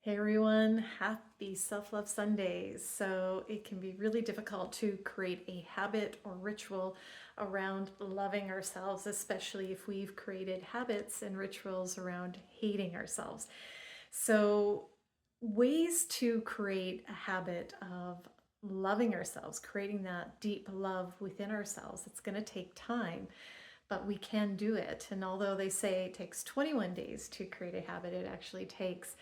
Hey everyone, happy Self-Love Sundays. So it can be really difficult to create a habit or ritual around loving ourselves, especially if we've created habits and rituals around hating ourselves. So ways to create a habit of loving ourselves, creating that deep love within ourselves, it's going to take time, but we can do it. And although they say it takes 21 days to create a habit, it actually takes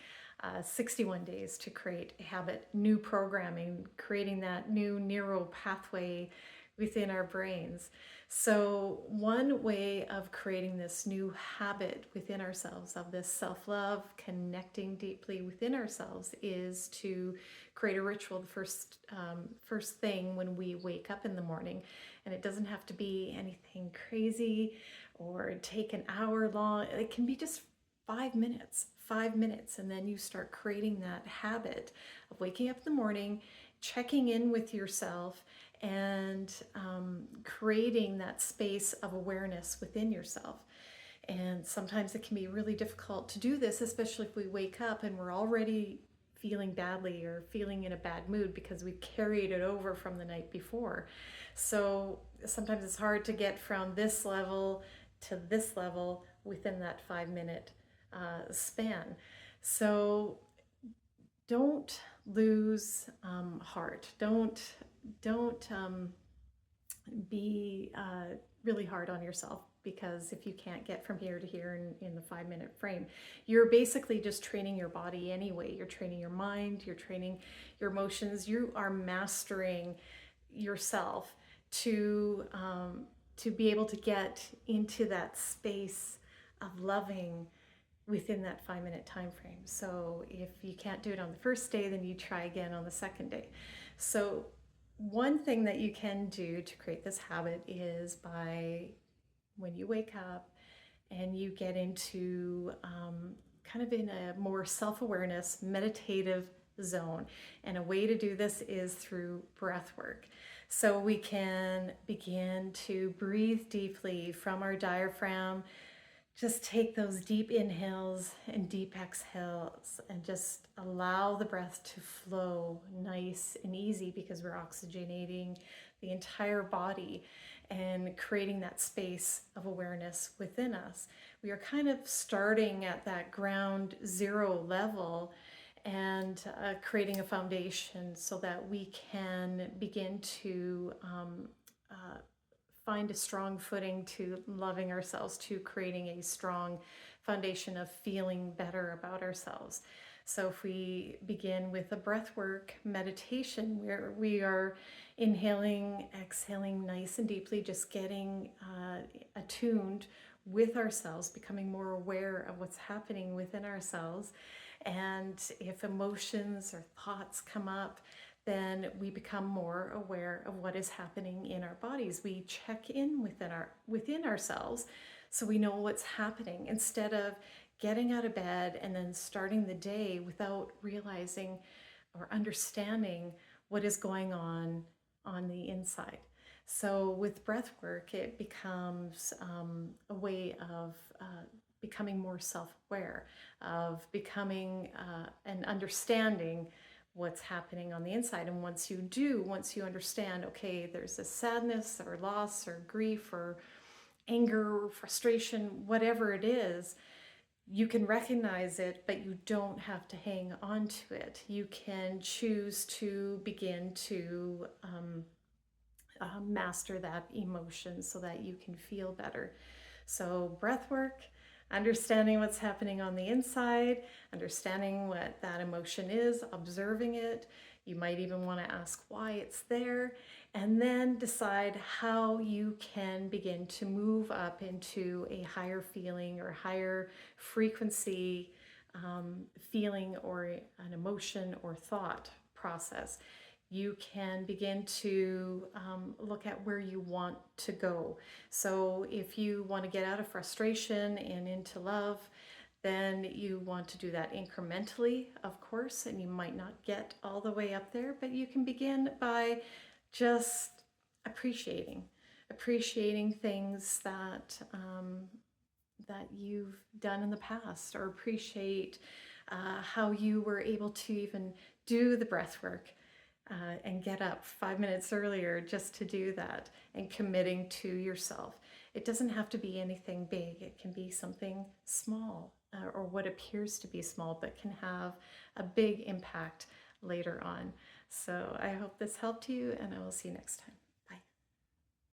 61 days to create a habit, new programming, creating that new neural pathway within our brains. So one way of creating this new habit within ourselves of this self-love, connecting deeply within ourselves, is to create a ritual the first thing when we wake up in the morning. And it doesn't have to be anything crazy or take an hour long. It can be just 5 minutes, and then you start creating that habit of waking up in the morning, checking in with yourself, and creating that space of awareness within yourself. And sometimes it can be really difficult to do this, especially if we wake up and we're already feeling badly or feeling in a bad mood because we've carried it over from the night before. So sometimes it's hard to get from this level to this level within that 5 minute span. So don't lose heart. Don't be really hard on yourself, because if you can't get from here to here in the 5 minute frame, you're basically just training your body anyway. You're training your mind, you're training your emotions, you are mastering yourself to be able to get into that space of loving within that 5 minute time frame. So if you can't do it on the first day, then you try again on the second day. So one thing that you can do to create this habit is by, when you wake up and you get into kind of in a more self-awareness, meditative zone. And a way to do this is through breath work. So we can begin to breathe deeply from our diaphragm. Just take those deep inhales and deep exhales and just allow the breath to flow nice and easy, because we're oxygenating the entire body and creating that space of awareness within us. We are kind of starting at that ground zero level and creating a foundation so that we can begin to find a strong footing to loving ourselves, to creating a strong foundation of feeling better about ourselves. So if we begin with a breathwork meditation where we are inhaling, exhaling nice and deeply, just getting attuned with ourselves, becoming more aware of what's happening within ourselves. And if emotions or thoughts come up, then we become more aware of what is happening in our bodies. We check in within ourselves so we know what's happening, instead of getting out of bed and then starting the day without realizing or understanding what is going on the inside. So with breath work, it becomes a way of becoming more self-aware, of becoming and understanding what's happening on the inside. And once you understand, okay, there's a sadness or loss or grief or anger or frustration, whatever it is, you can recognize it, but you don't have to hang on to it. You can choose to begin to master that emotion so that you can feel better. So breath work, understanding what's happening on the inside, understanding what that emotion is, observing it. You might even want to ask why it's there, and then decide how you can begin to move up into a higher feeling or higher frequency feeling or an emotion or thought process. You can begin to look at where you want to go. So if you want to get out of frustration and into love, then you want to do that incrementally, of course, and you might not get all the way up there, but you can begin by just appreciating things that you've done in the past, or appreciate how you were able to even do the breath work and get up 5 minutes earlier just to do that, and committing to yourself. It doesn't have to be anything big, it can be something small or what appears to be small but can have a big impact later on. So I hope this helped you, and I will see you next time.